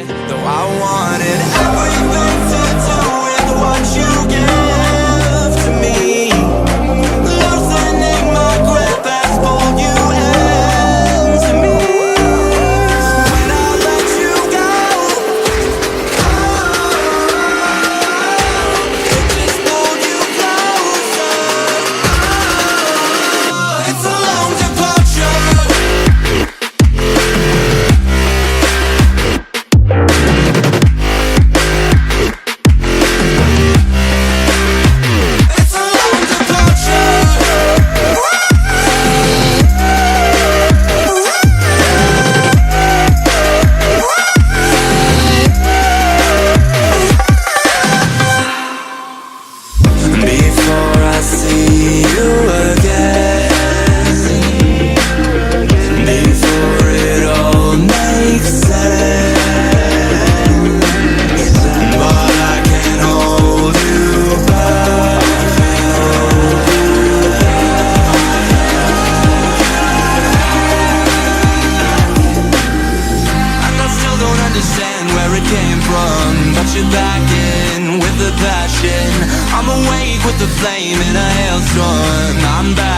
Though I wanted everything to do with what you give to me. Loosening my grip as pulled you into me. When I let you go, it just pulled you closer. It's a long departure. It's a long departure. Before I see you again, before it all makes sense, but I can't hold you back. And I still don't understand where it came from, but you're back in with the passion. I'm awake with the flame in a hailstorm. I'm back